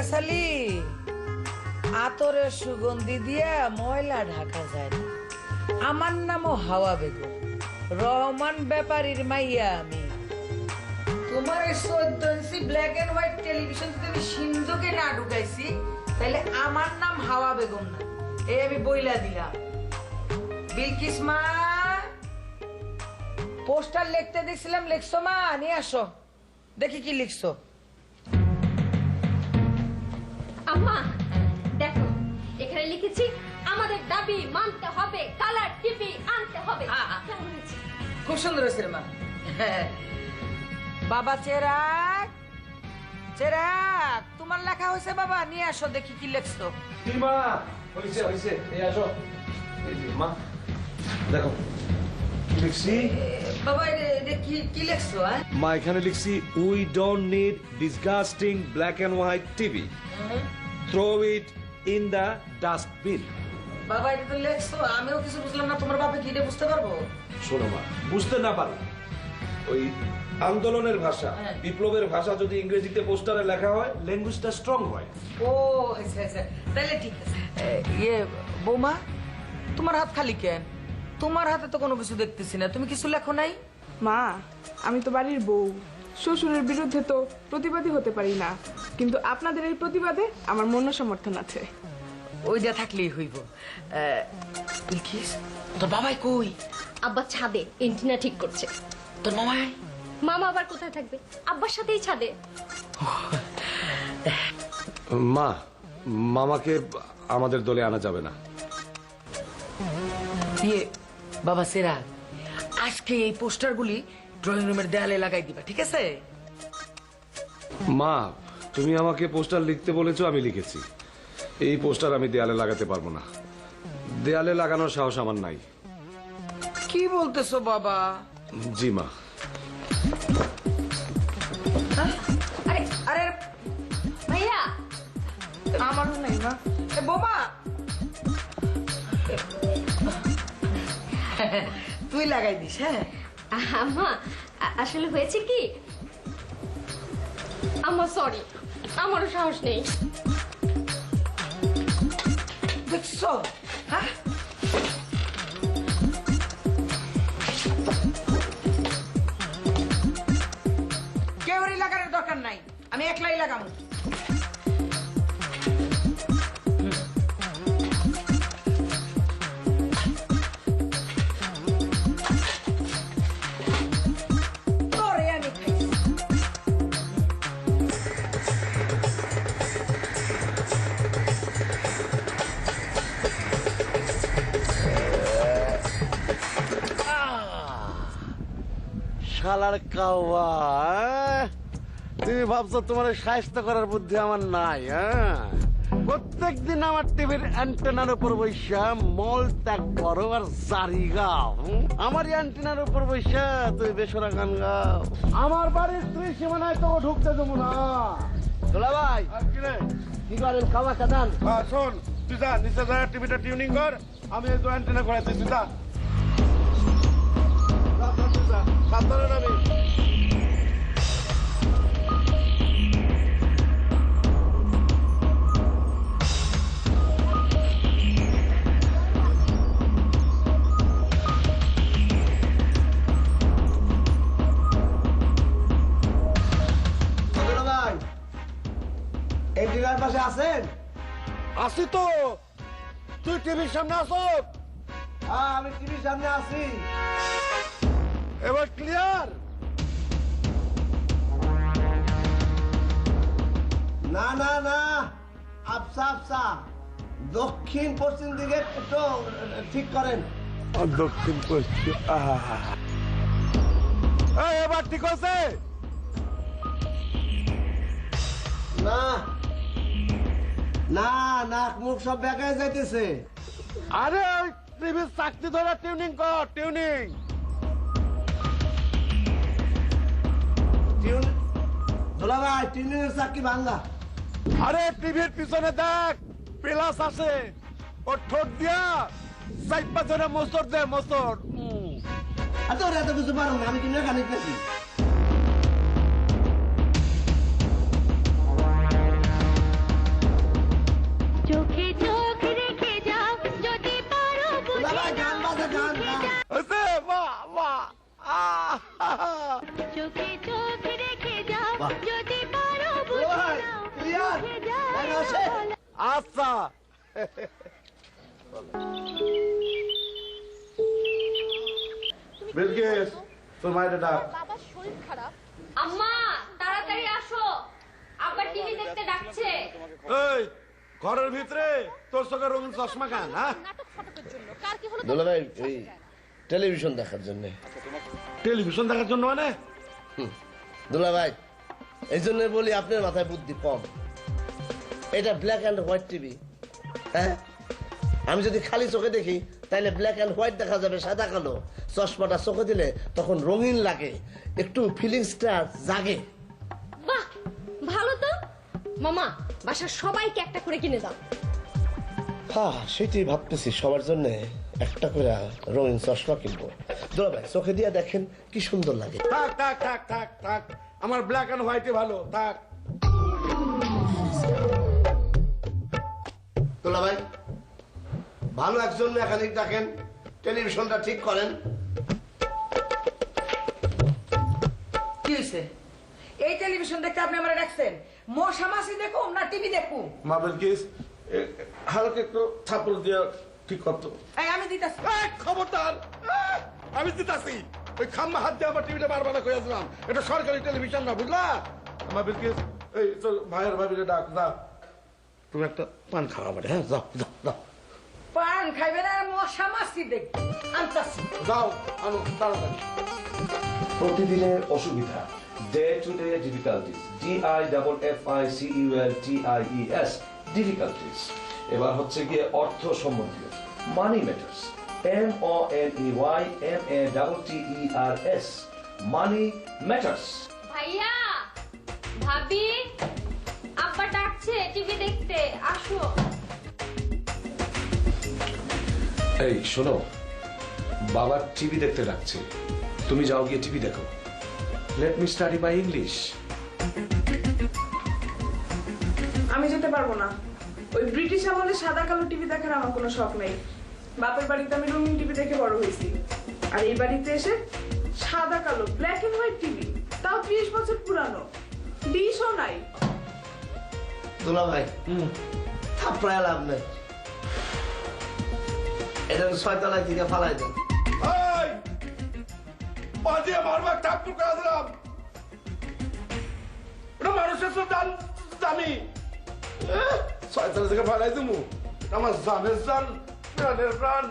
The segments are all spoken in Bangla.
ঢাকাশালী আতরের সুগন্ধি দিয়া ময়লা ঢাকা যায় না। আমার নামও হাওয়া বেগম, রহমান ব্যাপারীর মাইয়া আমি। তোমার এই 14 ইঞ্চি ব্ল্যাক এন্ড হোয়াইট টেলিভিশন যদি আমি সিন্ধুকে না ঢুকাইছি তাহলে আমার নাম হাওয়া বেগম না, এই আমি বইলা দিলাম। বিলকিস মা, পোস্টার লিখতে দিছিলাম, লিখছো মা? নিয়ে আসো দেখি কি লিখছো। আম্মা দেখো, এখানে লিখেছি আমাদের দাবি মানতে হবে, কালার টিভি আনতে হবে। কেমন হয়েছে? খুব সুন্দর হয়েছে রে মা। বাবা চেরাগ, চেরাগ তোমার লেখা হয়েছে বাবা, নিয়ে আসো দেখি কি লিখছো। মা হইছে হইছে, এই আসো। এই যে মা দেখো লিখছি। বাবা এটা কি লিখছো? মা এখানে লিখছি, we don't need disgusting black and white TV, throw it in the dustbin. বাবা এটা তো লিখছো, আমিও কিছু বুঝলাম না, তোমার বাবা কি এটা বুঝতে পারবো? শোনো মা, বুঝতে না পারো, ওই আন্দোলনের ভাষা, বিপ্লবের ভাষা যদি ইংরেজিতে পোস্টারে লেখা হয়, ল্যাঙ্গুয়েজটা স্ট্রং হয়। ও আচ্ছা আচ্ছা, তাহলে ঠিক আছে। ইয়ে বৌমা, তোমার হাত খালি কেন? তোমার হাতে তো কোনো কিছু দেখতেছি না, তুমি কিছু লেখো নাই? মা, আমি তো বাড়ির বউ, শ্বশুরের বিরুদ্ধে তো প্রতিবাদী হতে পারি না, কিন্তু আপনাদের এই প্রতিবাদে আমার মন সমর্থন আছে। ওইটা থাকলেই হইব। বিলকিস, তোর বাবাই কই? আব্বা ছাদে এন্টিনা ঠিক করছে। তোর মামাই? মামা আবার কোথায় থাকবে? আব্বার সাথেই ছাদে। মা, মামাকে আমাদের দলে আনা যাবে না। ইয়ে বাবা সেরাগ, আজকে এই পোস্টারগুলি ড্রয়িং রুমের দেয়ালে লাগাই দিবা, ঠিক আছে? মা, তুমি আমাকে পোস্টার লিখতে বলেছো, আমি লিখেছি। এই পোস্টার আমি দেয়ালে লাগাতে পারবো না, দেয়ালে লাগানোর সাহস আমার নাই। কি বলতেছো বাবা? জি মা। আরে আরে ভাইয়া, আমারও নাই মা। বোমা, তুই লাগাই দিস। হ্যাঁ আম্মা আসলে হয়েছে কি, আম্মা সরি, আমারও সাহস নেই। দেখছো? হ্যাঁ কেউরই লাগানোর দরকার নাই, আমি একলাই লাগাবো। তোরে আমি খাইছি। শালার কাওয়া, তুমি ভাবছো তোমার সাহায্য করার বুদ্ধি আমার নাই? প্রত্যেকদিন আমার টিভির অ্যান্টেনার উপর বৈশা মল ত্যাগ করো আর জারি গাও। আমার অ্যান্টেনার উপর বৈশা তুই বেসরা গান গাও। আমার বাড়ির স্ত্রী সীমানায় তো ঢুকতে দেবো না। দোলা ভাই কি করেন, খাওয়া খাদান? শোন, তুই যা নিচে যা, টিভিটা টিউনিং কর, আমি এই অ্যান্টেনা করাইতে। তুই যা, সাবধানে নামি। এই ডিলার পাশে আছেন? আসি তো, তুই টিভির সামনে আসো। হ্যাঁ, আমি টিভির সামনে আছি। এবার ক্লিয়ার? না না না, আফসা আফসা, দক্ষিণ পশ্চিম দিকে একটু ঠিক করেন। দক্ষিণ পশ্চিম, এবার ঠিক আছে? না না, নাক মুখ সব বেঁকায় যাইতেছে। আরে ওই টিভির চাকরি ধরে টিউনিং কর, টিউনিং। দোলা ভাই, টিউনিং এর চাকরি ভাঙ্গা। আরে টিভির পিছনে দেখ, প্লাস আছে, ও ঠোঁট দিয়া চাইপা ধরে মোচড় দে, মোচড়। আচ্ছা, ওরা এত কিছু পারো না, আমি কিন্তু এখানে পেয়েছি। চোখে চোখ রেখে যাও বাহ। যদি পারো বুঝে ভাই, নাও ক্লিয়ার। বুঝে যাও লাইন আছে? আচ্ছা বিলকিস তোর মায়ের ডাক। বাবার শরীর খারাপ। আম্মা তাড়াতাড়ি আসো, আব্বা টিভি দেখতে ডাকছে। এই ঘরের ভিতরে তোর চোখে রঙিন চশমা কেন? হ্যাঁ, নাটক ফাটকের জন্য কার কি হলো? দুলা ভাই এই টেলিভিশন দেখার জন্য। টেলিভিশন দেখার জন্য মানে? দুলা ভাই এই জন্য বলি আপনার মাথায় বুদ্ধি কম। এটা ব্ল্যাক অ্যান্ড হোয়াইট টিভি। হ্যাঁ, আমি যদি খালি চোখে দেখি তাহলে ব্ল্যাক অ্যান্ড হোয়াইট দেখা যাবে, সাদা কালো। চশমাটা চোখে দিলে তখন রঙিন লাগে, একটু ফিলিংসটা জাগে। বাহ, ভালো তো। মামা বাসার সবাইকে একটা করে কিনে দাও। হ্যাঁ, সেটাই ভাবতেছি, সবার জন্য একটা করে রঙিন চশমা কিনবো। দুলা ভাই চোখে দিয়ে দেখেন কি সুন্দর লাগে। থাক থাক থাক থাক থাক, আমার ব্ল্যাক অ্যান্ড হোয়াইটে ভালো থাক। দুলা ভাই ভালো একজন মেকানিক ডাকেন, টেলিভিশনটা ঠিক করেন। কি হয়েছে? এই টেলিভিশন দেখতে আপনি আমার ডাকছেন? মশা মাসি দেখুন না টিভি দেখুন? মা বিলকিস হালকা একটু থাপড় দিয়ে ঠিক করতো। এই আমি দিতেছি। খবরদার, আমি দিতাছি। ওই খাম্মা হাত দিয়ে আমার টিভিটা বারবার কইয়াছিলাম এটা সরকারি টেলিভিশন না, বুঝলা? আমার বিলকিস এই তোর ভাইয়ের ভাবিরে ডাক, যা তুমি একটা পান খাওয়া পারে। হ্যাঁ, যাও যাও যাও পান খাইবেন আর মশা মাসি দেখবেন। আনতাছি। যাও, আনো তাড়াতাড়ি। প্রতিদিনের অসুবিধা, day to day difficulties, DIFFICULTIES, difficulties. এবার হচ্ছে গিয়ে অর্থ সম্বন্ধীয়, money matters, MONEYMATTERS, money matters. ভাইয়া, ভাবি, আব্বা ডাকছে টিভি দেখতে, আসো। এই শোনো, বাবা টিভি দেখতে ডাকছে, তুমি যাও গিয়ে টিভি দেখো। Let me study my English. আমি যেতে পারবো না। ওই ব্রিটিশ আমলে সাদা কালো টিভি দেখার আমার কোনো শখ নেই। বাপের বাড়িতে আমি রঙিন টিভি দেখে বড় হয়েছি, আর এই বাড়িতে এসে সাদা কালো ব্ল্যাক এন্ড হোয়াইট টিভি, তাও 30 বছর পুরানো, ডিশও নাই। দুলা ভাই থাপড়ায় লাভ নেই, এটা ছয়তলায় থেকে ফালাই দেন। এই বাজিয়ে মারবা ঠাকুর করে দিলাম। এটা মানুষের সব জানি, ছয়তলা থেকে ফালাই দিমু। আমার জানের জান, প্রাণের প্রাণ।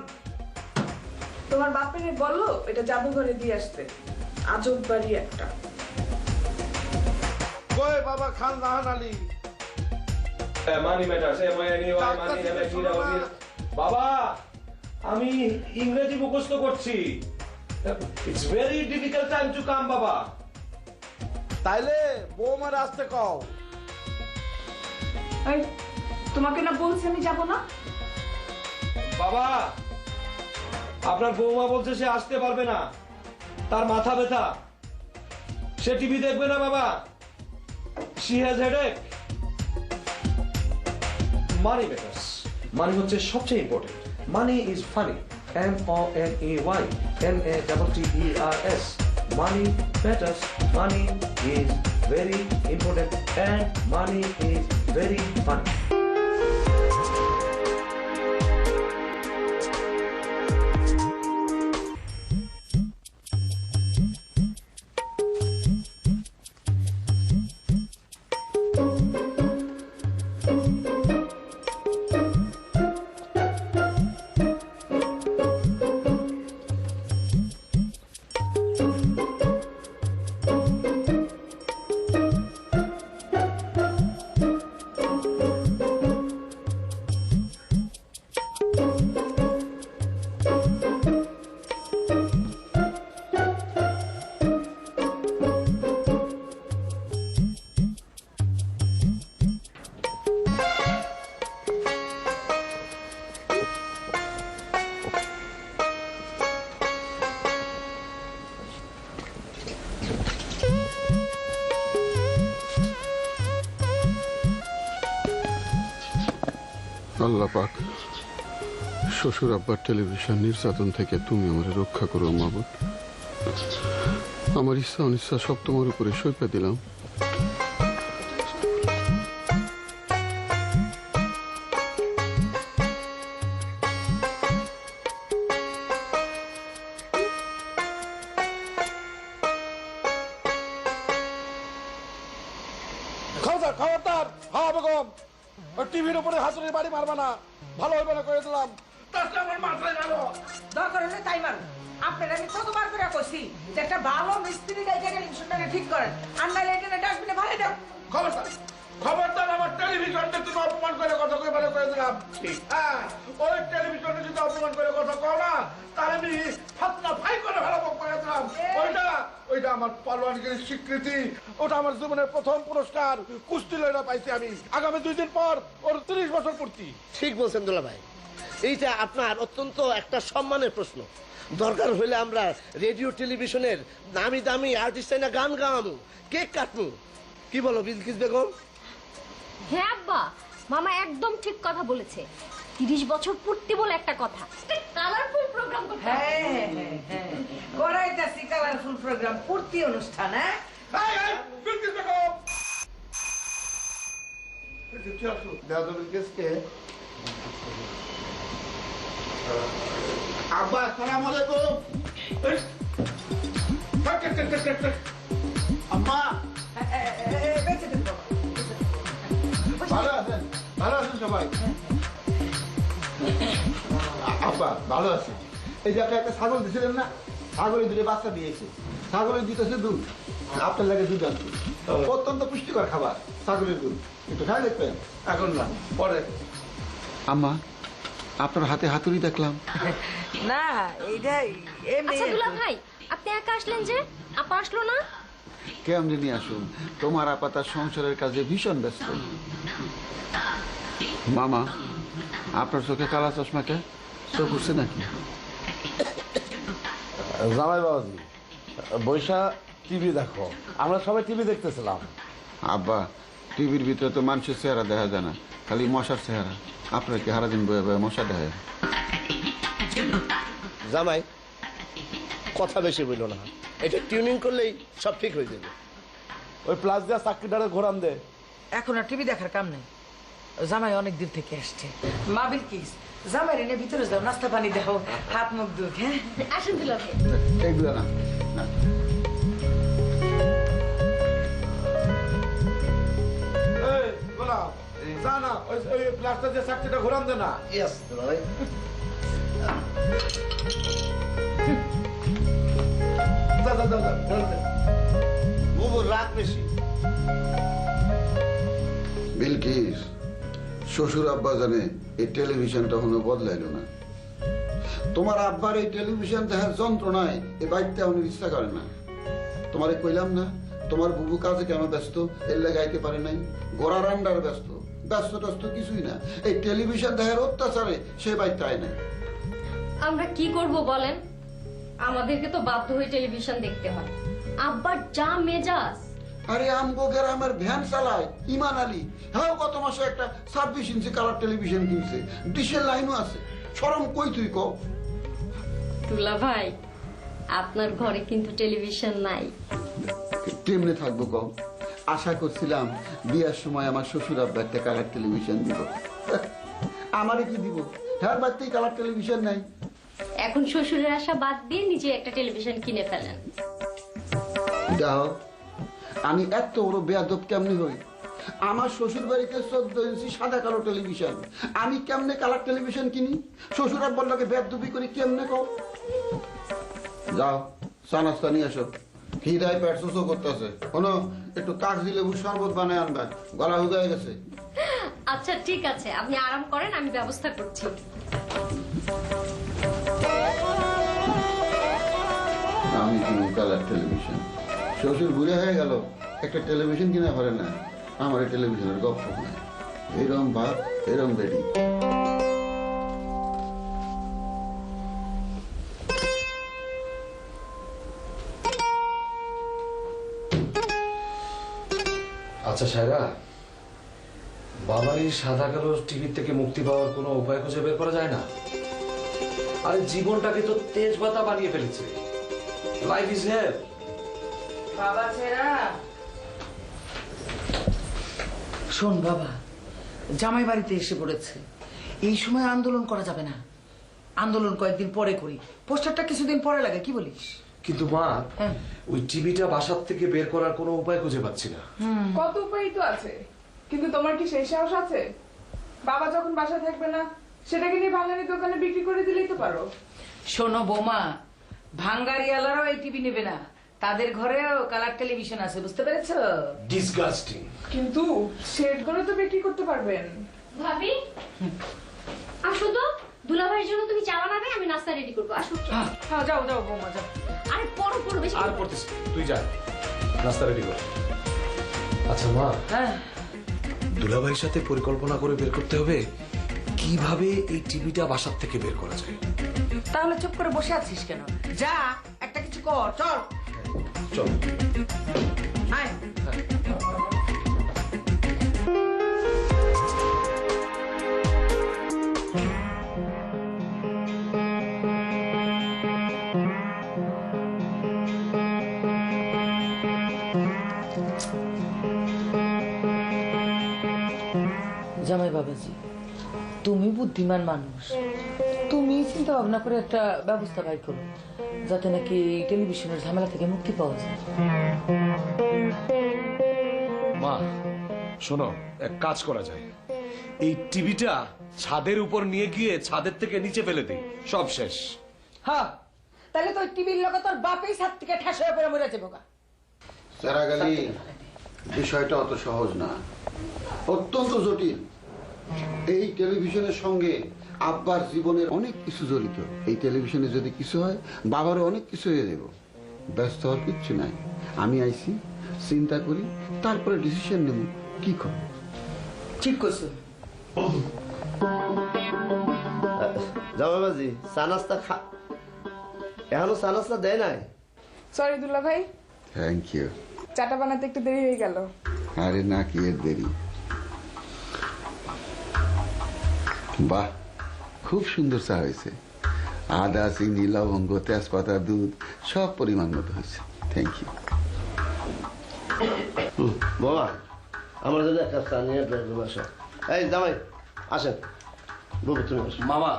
তোমার বাপের বললো এটা জাদুঘরে দিয়ে আসতে। আজব বাড়ি একটা। কই বাবা Khan Jahan Ali? Money matters, MONEYMATTERS। বাবা আমি ইংরেজি মুখস্থ করছি। It's very difficult time to come বাবা। তাইলে বৌমার আসতে কও। এই, তোমাকে না বলছি আমি যাব না? বাবা আপনার বৌমা বলছে সে আসতে পারবে না, তার মাথা ব্যথা, সে টিভি দেখবে না বাবা। She has headache. Money matters, money হচ্ছে সবচেয়ে important. Money is funny, MONEYMATTERS, money matters. Money is very important and money is very funny. আল্লাহ পাক শ্বশুর আব্বার টেলিভিশন নির্যাতন থেকে তুমি আমারে রক্ষা করো মাবুদ। আমার ইচ্ছা অনিচ্ছা সব তোমার উপরে সইপা দিলাম। খবরদার হ্যাঁ বেগম, টিভির উপরে হাসুরের বাড়ি মারবা না, ভালো হইবে না করে দিলাম। দরকার হলে তাই মারুন। আপনার আমি কতবার করে কইছি যে একটা ভালো মিস্ত্রি গাইতে টেলিভিশনটাকে ঠিক করেন, আর নাহলে এটা ডাস্টবিনে ফেলে দাও। খবরদার খবরদার, আমার টেলিভিশনটা তুমি অপমান করে কথা কই ভালো করে দিলাম। হ্যাঁ, ওই টেলিভিশনে যদি অপমান করে কথা কও না, তাহলে আমি ফাতনা ফাই করে ভালো করে দিলাম। ওইটা আমার পালোয়ানগিরির স্বীকৃতি, ওটা আমার জীবনের প্রথম পুরস্কার, কুস্তি লড়াই পাইছি আমি। আগামী 2 দিন পর ওর 30 বছর পূর্তি। ঠিক বলছেন দুলা ভাই, এইটা আপনার অত্যন্ত একটা সম্মানের প্রশ্ন। দরকার হইলে আমরা রেডিও টেলিভিশনের নামি দামি আর্টিস্ট না গান গাওয়ামু, কেক কাটমু। কি বলো বিলকিস বেগম? হ্যাঁ আব্বা, মামা একদম ঠিক কথা বলেছে। 30 বছর পূর্তি বলে একটা কথা, কালারফুল প্রোগ্রাম করতে হবে। হ্যাঁ হ্যাঁ হ্যাঁ, করাইতাছি কালারফুল প্রোগ্রাম, পূর্তি অনুষ্ঠান। হ্যাঁ বিলকিস বেগম, আব্বা আসসালামু আলাইকুম। আম্মা বেঁচে থাকো। ভালো আছেন? ভালো আছেন সবাই? আব্বা ভালো আছে। এই যে আপনি একটা ছাগল দিছিলেন না, ছাগলের 2 বাচ্চা দিয়েছে। ছাগলের দিতেছে দুধ, আপনার লাগে দুধ আনছে। অত্যন্ত পুষ্টিকর খাবার ছাগলের দুধ, একটু খাই দেখবেন। এখন না, পরে। আম্মা, আপনার হাতে হাতুড়ি দেখলাম। না এইটা এমনি। আচ্ছা দুলা ভাই, আপনি একা আসলেন যে, আপা আসলো না? কেমনি নিয়ে আসুন, তোমার আপা তার সংসারের কাজে ভীষণ ব্যস্ত। মামা, আপনার চোখে কালা চশমাকে চোখ উঠছে নাকি? জামাই বাবাজি, বৈশা টিভি দেখো, আমরা সবাই টিভি দেখতেছিলাম। আব্বা, টিভির ভিতরে তো মানুষের চেহারা দেখা যায় না, খালি মশার চেহারা। আপনার কি সারাদিন বয়ে বয়ে মশা দেখায়? জামাই কথা বেশি বললো না, এটা টিউনিং করলেই সব ঠিক হয়ে যাবে। ওই প্লাস দিয়া চাকরিটারে ঘোরান দে। এখন আর টিভি দেখার কাম নেই, জামাই অনেক দূর থেকে আসছে। মা বিলকিস, জামাই এনে ভিতরে যাও, নাস্তা পানি দাও, হাত মুখ দুধ। হ্যাঁ আসুন দুলা ভাই। এগুলো না না। এই গোলাম, যা না, ওই প্লাস্টার দিয়ে চাকরিটা ঘোরান দে না। ইয়েস দুলা ভাই। যা যা যা যা, ঘোরান দে। বুবুর রাগ বেশি। বিলকিস, শ্বশুর আব্বা জানে এই টেলিভিশনটা এখনো বদলাইল না। তোমার আব্বার এই টেলিভিশন দেখার যন্ত্রণায় এই বাড়িতে এমন ইচ্ছা করে না। তোমারে কইলাম না, তোমার বুবু কাজে কেন ব্যস্ত, এর লেগে আইতে পারে নাই। গোড়া রান্ডার ব্যস্ত, ব্যস্ত টস্ত কিছুই না। এই টেলিভিশন দেখার অত্যাচারে সে বাড়িতে আয় নাই। আমরা কি করব বলেন, আমাদেরকে তো বাধ্য হয়ে টেলিভিশন দেখতে হয়। আব্বার যা মেজাজ। আরে আমগো গ্রামের ভ্যান চালায় ইমান আলী, হ্যাঁ গত মাসে একটা 26 ইঞ্চি কালার টেলিভিশন কিনছে, ডিশের লাইনও আছে। শরম কই তুই কও? দুলা ভাই, আপনার ঘরে কিন্তু টেলিভিশন নাই। কেমনে থাকবো কও? আশা করছিলাম বিয়ার সময় আমার শ্বশুর আব্বা একটা কালার টেলিভিশন দিব। আমারে কি দিব? হ্যাঁ বাড়িতেই কালার টেলিভিশন নাই। এখন শ্বশুরের আশা বাদ দিয়ে নিজে একটা টেলিভিশন কিনে ফেলেন। যাও, আমি এত বড় বেয়াদব কেমনে হই? আমার শ্বশুর বাড়িতে 14 ইঞ্চি সাদা কালো টেলিভিশন, আমি কেমনে কালার টেলিভিশন কিনি? শ্বশুর আব্বার লাগে বেয়াদবি করি কেমনে কও? যাও, চা নাস্তা নিয়ে আসো। খিদায় পেট চুচো করতেছে। শোনো, একটু কাগজি লেবুর শরবত বানায় আনবা, গলা হুগায় গেছে। আচ্ছা ঠিক আছে, আপনি আরাম করেন, আমি ব্যবস্থা করছি। আমি কিনি কালার টেলিভিশন, শ্বশুর ঘুরে হয়ে গেল, একটা টেলিভিশন কিনে পারে না। আমার এই টেলিভিশনের গপ্প নাই। এরম বাপ, এরম বেডি। আচ্ছা সায়রা, বাবার এই সাদা কালো টিভি থেকে মুক্তি পাওয়ার কোনো উপায় খুঁজে বের করা যায় না? আরে জীবনটাকে তো তেজপাতা বানিয়ে ফেলেছে। লাইফ ইজ হেল। বাবা ছেড়া শোন বাবা, জামাই বাড়িতে এসে পড়েছে, এই সময় আন্দোলন করা যাবে না। আন্দোলন কয়েকদিন পরে করি, পোস্টারটা কিছুদিন পরে লাগে, কি বলিস? কিন্তু মা, হ্যাঁ। ওই টিভিটা বাসার থেকে বের করার কোনো উপায় খুঁজে পাচ্ছি না। কত উপায় তো আছে, কিন্তু তোমার কি সেই সাহস আছে? বাবা যখন বাসায় থাকবে না, সেটাকে নিয়ে ভাঙারি দোকানে বিক্রি করে দিলেই তো পারো। শোনো বৌমা, ভাঙ্গারিয়ালারাও এই টিভি নেবে না, তাদের ঘরেও কালার টেলিভিশন আছে, বুঝতে পেরেছো? ডিসগাস্টিং। কিন্তু সেটগুলো তো বিক্রি করতে পারবেন। ভাবি আসো তো, দুলাভাইয়ের জন্য তুমি চা বানাবে, আমি নাস্তা রেডি করবো। আসো। হ্যাঁ যাও যাও বৌমা যাও। আরে পড়ো পড়ো, বেশি আর পড়তেছি, তুই যা নাস্তা রেডি কর। আচ্ছা মা, হ্যাঁ দুলাভাইয়ের সাথে পরিকল্পনা করে বের করতে হবে কিভাবে এই টিভিটা বাসার থেকে বের করা যায়। তাহলে চুপ করে বসে আছিস কেন? যা একটা কিছু কর, চল চল। আয়। জামাই বাবাজি, তুমি বুদ্ধিমান মানুষ, তুমি চিন্তা ভাবনা করে একটা ব্যবস্থা বাই করো, যাতে নাকি টেলিভিশনের ঝামেলা থেকে মুক্তি পাওয়া যায়। মা শোনো, এক কাজ করা যায়, এই টিভিটা ছাদের উপর নিয়ে গিয়ে ছাদের থেকে নিচে ফেলে দিই, সব শেষ। হ্যাঁ, তাহলে তো টিভির লগে তোর বাপেই ছাদ থেকে ঠাস হয়ে পড়ে মরে যাবো গা। সারাগালি, বিষয়টা অত সহজ না, অত্যন্ত জটিল। এই টেলিভিশনের সঙ্গে আব্বার জীবনের অনেক কিছু জড়িত। এই টেলিভিশনে যদি কিছু হয়, বাবারও অনেক কিছু হয়ে যাব। ব্যস্ত হওয়ার কিচ্ছু নাই। আমি আইছি, চিন্তা করি, তারপরে ডিসিশন নেব কি করব। ঠিক করছো। জামাইবাজি, চা নাস্তা এখনো চা নাস্তা দেয় নাই? সরি দুলা ভাই, থ্যাংক ইউ। চাটা বানাতে একটু দেরি হয়ে গেল। আরে না, কি এর দেরি। বাহ, খুব সুন্দর চা হয়েছে। আদা, চিনি, লবঙ্গ, তেজপাতা, দুধ সব পরিমাণ মতো হয়েছে। Thank you. বাবা, আমার জন্য একটা চা নিয়ে আসো। এই জামাই আসেন, বাবু তুমি আসো। মামা,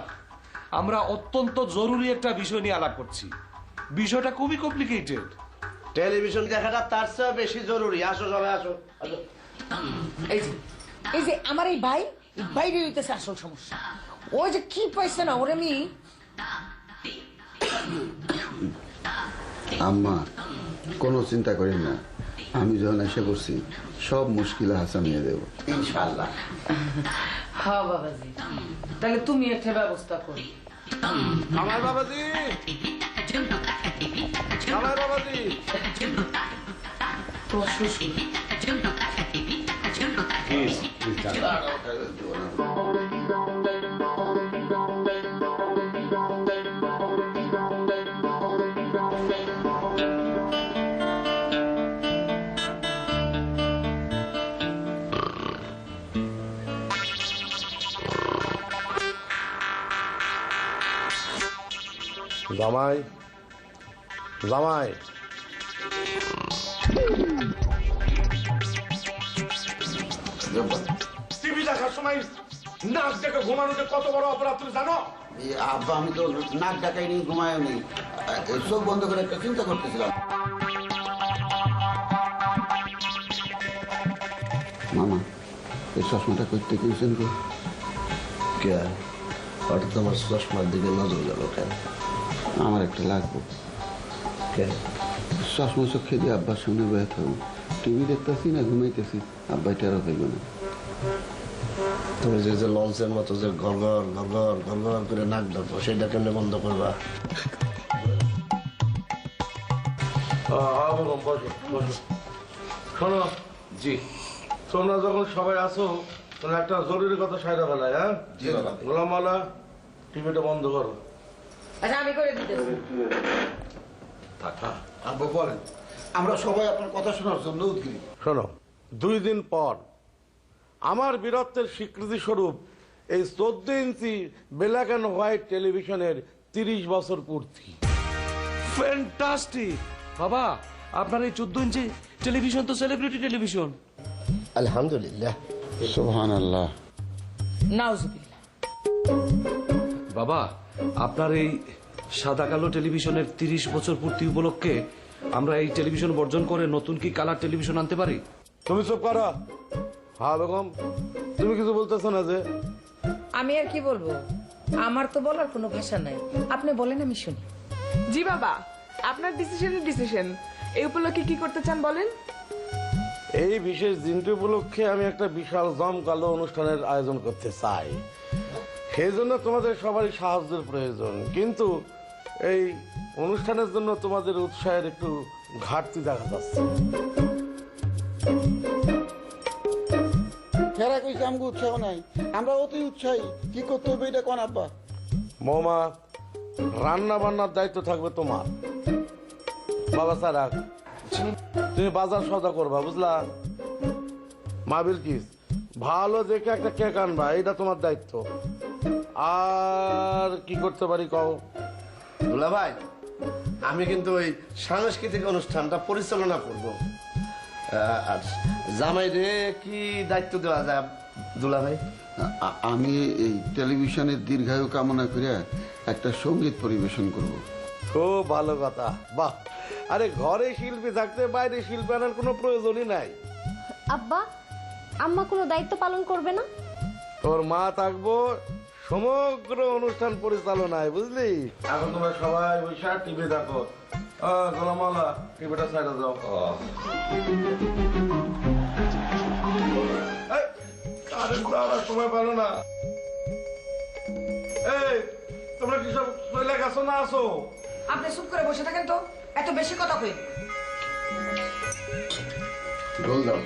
আমরা অত্যন্ত জরুরি একটা বিষয় নিয়ে আলাপ করছি, বিষয়টা খুবই কমপ্লিকেটেড। টেলিভিশন দেখাটা তার চেয়ে বেশি জরুরি। আসো সবাই আসো, আসো। এই যে আমার এই বাইরে হইতেছে আসল সমস্যা। ওই যে কি পাইছে না ওরে, আমি আম্মা কোনো চিন্তা করেন না, আমি যখন এসে করছি সব মুশকিল হাসান নিয়ে দেবো ইনশাআল্লাহ। হ্যাঁ বাবাজি, তাহলে তুমি একটা ব্যবস্থা করো। আমার বাবাজি, আমার বাবাজি, তোর শ্বশুর জামাই, জামাই, টিভি দেখার সময় নাক দেখে ঘুমানোতে কত বড় অপরাধ তুমি জানো? আব্বা, আমি তো নাক ডাকাইনি, ঘুমায়ও নি, চোখ বন্ধ করে একটা চিন্তা করতেছিলাম। মামা, এই চশমাটা করতে কিনছেন গো? কে হঠাৎ তোমার চশমার দিকে নজর গেল কেন? আমার একটা লাগবো। কেন? চশমা চোখে দিয়ে আব্বার সামনে বয়ে থাকবো, টিভি দেখতেছি না ঘুমাইতেছি, আব্বাই টেরো পাইব না। তুমি যে যে লঞ্চের মতো যে ঘর করে নাক ডাকো, সেটা কেমনে বন্ধ করবা? শোনো জি। তোমরা যখন সবাই আসো, তোমরা একটা জরুরি কথা সাইডা ফেলায়। হ্যাঁ, গোলামালা, টিভিটা বন্ধ করো। আচ্ছা আমি করে দিতেছি। আব্বা বলেন, আমরা সবাই আপনার কথা শোনার জন্য উদ্গ্রীব। শোনো, 2 দিন পর আমার বীরত্বের স্বীকৃতি স্বরূপ এই 14 ইঞ্চি ব্ল্যাক অ্যান্ড হোয়াইট টেলিভিশনের 30 বছর পূর্তি। ফ্যান্টাস্টিক বাবা, আপনার এই 14 ইঞ্চি টেলিভিশন তো সেলিব্রিটি টেলিভিশন। আলহামদুলিল্লাহ। সুবহানাল্লাহ। নাউজুবিল্লাহ। বাবা, আপনার এই সাদা কালো টেলিভিশনের 30 বছর পূর্তি উপলক্ষে আমরা এই টেলিভিশন বর্জন করে নতুন কি কালার টেলিভিশন আনতে পারি? তুমি চুপ করো। হ্যাঁ বেগম, তুমি কিছু বলতেছো না যে? আমি আর কি বলবো, আমার তো বলার কোনো ভাষা নাই, আপনি বলেন আমি শুনি। জি বাবা, আপনার ডিসিশন। এই উপলক্ষে কি করতে চান বলেন? এই বিশেষ দিনটি উপলক্ষে আমি একটা বিশাল জমকালো অনুষ্ঠানের আয়োজন করতে চাই। সেই জন্য তোমাদের সবারই সাহায্যের প্রয়োজন, কিন্তু এই অনুষ্ঠানের জন্য তোমাদের উৎসাহের একটু ঘাটতি দেখা যাচ্ছে। ফেরা কইছে আমগো উৎসাহ নাই, আমরা অতি উৎসাহী। কি করতে হবে এটা কোন আব্বা? বৌমা, রান্না বান্নার দায়িত্ব থাকবে তোমার। বাবা সারাক, তুমি বাজার সওদা করবা, বুঝলা? মা বিলকিস, ভালো দেখে একটা কেক আনবা, এটা তোমার দায়িত্ব। আর কি করতে পারি কও? দুলা ভাই, আমি কিন্তু ওই সাংস্কৃতিক অনুষ্ঠানটা পরিচালনা করব। আর জামাই রে কি দায়িত্ব দেওয়া যায় দুলা ভাই? আমি এই টেলিভিশনের দীর্ঘায়ু কামনা করে একটা সঙ্গীত পরিবেশন করব। খুব ভালো কথা, বাহ। আরে ঘরে শিল্পী থাকতে বাইরে শিল্পী আনার কোনো প্রয়োজনই নাই। আব্বা, আম্মা কোনো দায়িত্ব পালন করবে না? তোর মা থাকবো সমগ্র অনুষ্ঠান পরিচালনায়, বুঝলি? এখন তোমরা সবাই বসে টিভি দেখো। গোলামালা, টিভিটা সাইডে যাও। এই, কারেন্ট দেওয়ার সময় পালো না। এই, তোমরা কি সব চলে গেছো না আসো? আপনি চুপ করে বসে থাকেন তো, এত বেশি কথা কই। জল দাও।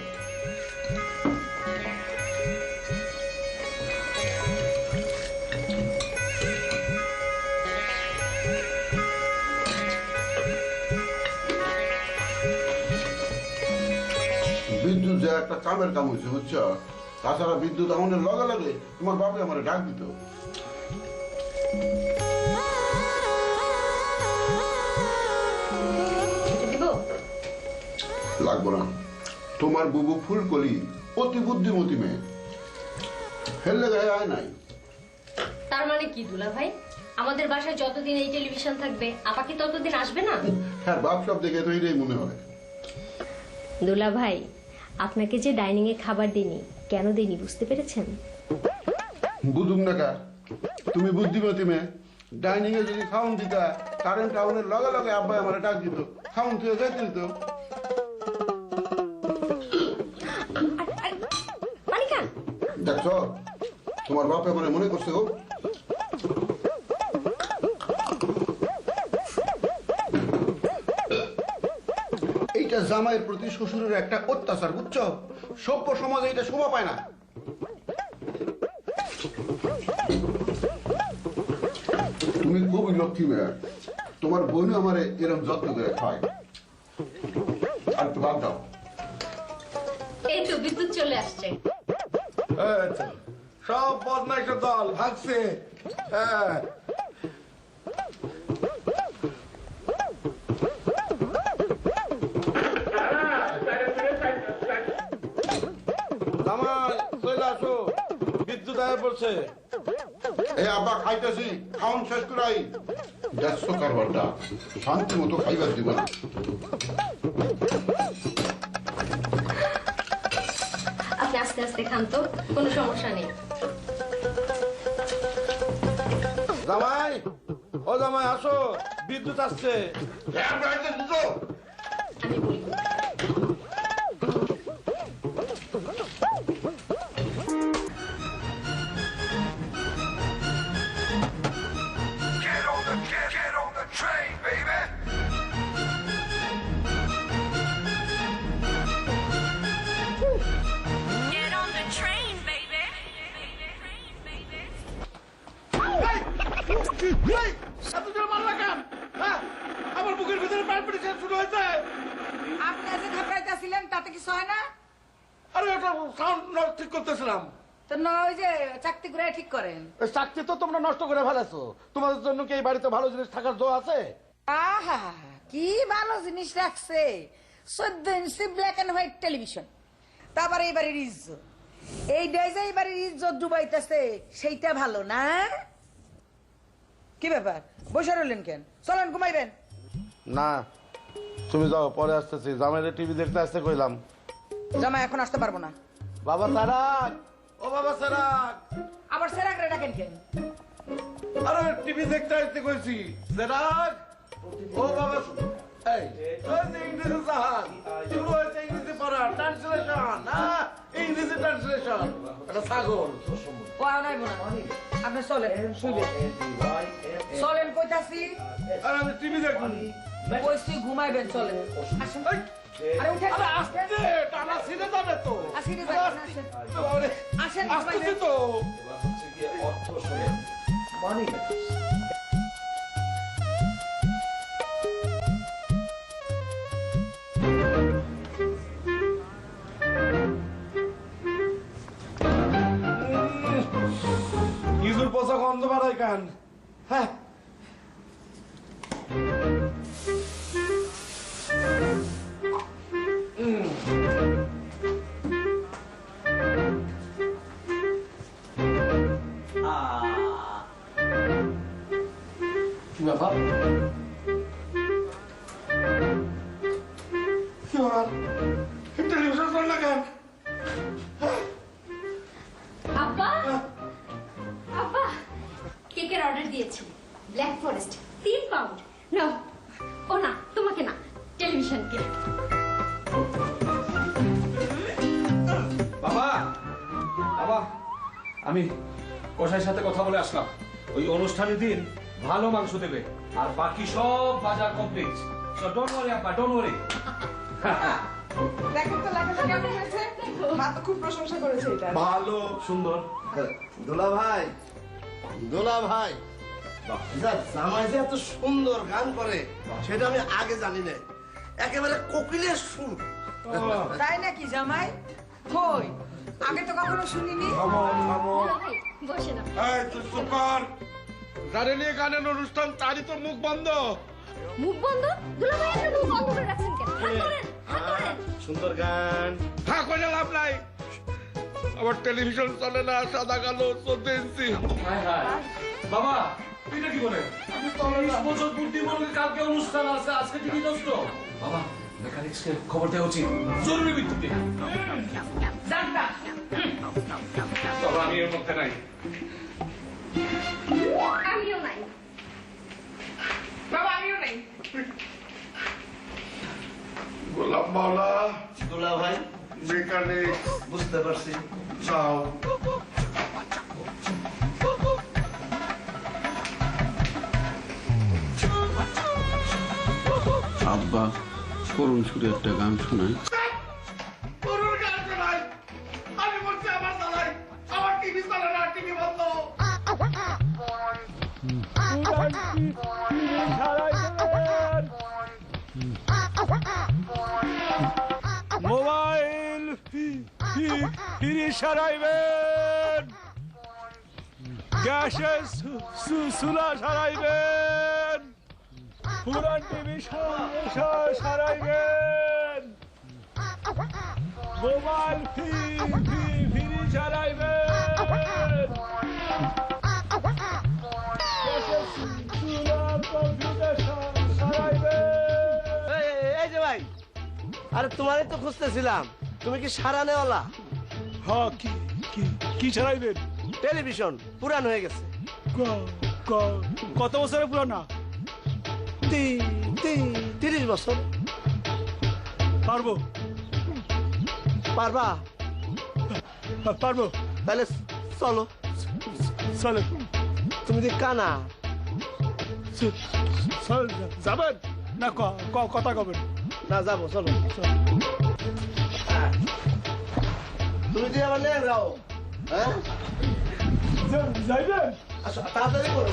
বিদ্যুৎ যে একটা কামের কাম হয়েছে, বুঝছো? তাছাড়া বিদ্যুৎ আমাদের লগে লাগে তোমার বাপে আমার ডাক দিত। দিব? লাগবো না। তোমার বুবু ফুলকলি অতি বুদ্ধিমতী মেয়ে, ফেললে গায়ে আয় নাই। তার মানে কি দুলা ভাই, আমাদের বাসায় যতদিন এই টেলিভিশন থাকবে আপা কি ততদিন আসবে না? হ্যাঁ, বাপ সব দেখে তো এটাই মনে হয়। দুলা ভাই, আপনাকে যে ডাইনিং এ খাবার দিইনি, কেন দিইনি বুঝতে পেরেছেন? বুঝুম না কা, তুমি বুদ্ধিমতী মেয়ে। ডাইনিং এ যদি খাউন দিতা, কারেন্ট টাউনের লগে লগে আব্বাই আমার ডাক দিত, খাউন তুই যাইতে দিত। পানি খান। দেখছো, তোমার বাপে আমার মনে করছে গো। এইটা জামাইয়ের প্রতি শ্বশুরের একটা অত্যাচার, বুঝছো? সভ্য সমাজে এটা শোভা পায় না। তুমি খুবই লক্ষ্মী মেয়ে, তোমার বোন আমার এরকম যত্ন করে খায়। আর তো বাদ দাও। এই তো বিদ্যুৎ চলে আসছে। সব বদমাইশের দল ভাগছে। হ্যাঁ, জামাই চলে আসো, বিদ্যুৎ আয় পড়ছে। এই আব্বা খাইতেছি, খাওন শেষ করাই। দেখছো কারবারটা, শান্তি মতো খাইবার দিব না। আপনি আস্তে আস্তে খান তো, কোনো সমস্যা নেই। জামাই, ও জামাই আসো, বিদ্যুৎ আসছে। আমি বলি আমার বুকের ভিতরে পাইপেটিশন শুরু হয়েছে। আপনি যে ঘাবড়াইতেছিলেন তাতে কিছু হয় না? আরে ওটা সাউন্ড ঠিক করতেছিলাম। তো ওই যে চাকতি ঘুরে ঠিক করেন। চাকরি তো তোমরা নষ্ট করে ফেলেছো। তোমাদের জন্য কি এই বাড়িতে ভালো জিনিস থাকার জো আছে? আহা, কি ভালো জিনিস রাখছে 14 ইঞ্চি ব্ল্যাক এন্ড হোয়াইট টেলিভিশন। তারপরে এবারের ইজ্জত, এই যে এবারের ইজ্জত ডুবাইতেছে সেইটা ভালো না? কি ব্যাপার বসে রইলেন কেন? চলেন ঘুমাইবেন। না তুমি যাও, পরে আসতেছি। জামাইরে টিভি দেখতে আসতে কইলাম। জামাই এখন আসতে পারবো না। বাবা সারাক, ও বাবা সারাক, আবার সেরাক রে ডাকেন কেন? আরে টিভি দেখতে আসতে কইছি। সারাক, ও বাবা, এই ওই যে ইংরেজি জাহাজ শুরু হয়েছে, ইংরেজি পড়া ট্রান্সলেশন, না ইংরেজি ট্রান্সলেশন। এটা ছাগল। ও নাই বোনা, আপনি চলেন শুইবেন। চলেন কইতাছি, আর আমি টিভি দেখবো। কইছি ঘুমাইবেন। চলেন আসেন। আরে উঠেন তো, আসেন। টানা ছিঁড়ে যাবে তো। আসেন আসেন আসেন আসতেছি ঘুমাইবেন। তো। ইঁদুর পচা গন্ধ বাড়ায় কান। হ্যাঁ কি ব্যাপার? কি ব্যাপার? টেলিভিশন চল না কেন? আব্বা আব্বা কেকের অর্ডার দিয়েছি, ব্ল্যাক ফরেস্ট 3 পাউন্ড। নাও। ও না, তোমাকে না, টেলিভিশনকে। বাবা, বাবা, আমি কসাইয়ের সাথে কথা বলে আসলাম। ওই অনুষ্ঠানের দিন ভালো মাংস দেবে, আর বাকি সব বাজার কমপ্লিট। সো ডোন্ট ওয়ারি আপা, ডোন্ট ওয়ারি। দেখেন তো লেখাটা কেমন হয়েছে? মা তো খুব প্রশংসা করেছে এটা। ভালো, সুন্দর। দোলা ভাই, দোলা ভাই, জামাই যে এত সুন্দর গান করে সেটা আমি আগে জানি না। একেবারে কোকিলের সুর। তাই নাকি জামাই? কই আগে তো কখনো শুনিনি। দুলা ভাই বসে না। এই তুই চুপ কর। যারে নিয়ে গানের অনুষ্ঠান তারই তো মুখ বন্ধ। মুখ বন্ধ? দুলা ভাই আপনার মুখ বন্ধ করে রাখছেন কেন? হাত ধরেন, হাত ধরেন। সুন্দর গান। হ্যাঁ করে লাভ নাই। আবার টেলিভিশন চলে না, সাদা কালো 14 ইঞ্চি। হায় হায়। বাবা, এটা কি বলে? 30 বছর বুদ্ধিমানের কালকে অনুষ্ঠান আছে, আজকে টিভি নষ্ট। বাবা, মেকানিক্সকে খবর দেওয়া উচিত, জরুরি ভিত্তিতে। জানতা তবে আমি এর মধ্যে নাই। আমিও নাই। বাবা আমিও নেই। গোলাম মাওলা, দোলা ভাই, মেকানিক, বুঝতে পারছি। চাও। আব্বা করুণ সুরে একটা গান শোনায়। করুণ গান শোনাই। আমি বলছি আমার চালাই, আমার টিভি চলে না, টিভি বন্ধ। মোবাইল ফিরি সারাইবেন, গ্যাসের চুলা সারাইবেন, পুরান টিভি সারাইবেন, মোবাইল ফিরি সারাইবেন, চুলা কম্পিউটার সারাইবেন। এই যে ভাই, আরে তোমারই তো খুঁজতেছিলাম। তুমি কি সারা নেওয়ালা? হ্যাঁ, কি সারাইবেন? টেলিভিশন পুরান হয়ে গেছে। কত বছরের পুরানা? 30 বছর। পারবো পারবা? পারবো। তাহলে চলো। চলে তুমি যে কানা, যাবেন না কথা কবেন? না যাবো, চলো। তুমি যে আমার নিয়ে যাও। হ্যাঁ, যাইবেন? আসো, তাড়াতাড়ি করো।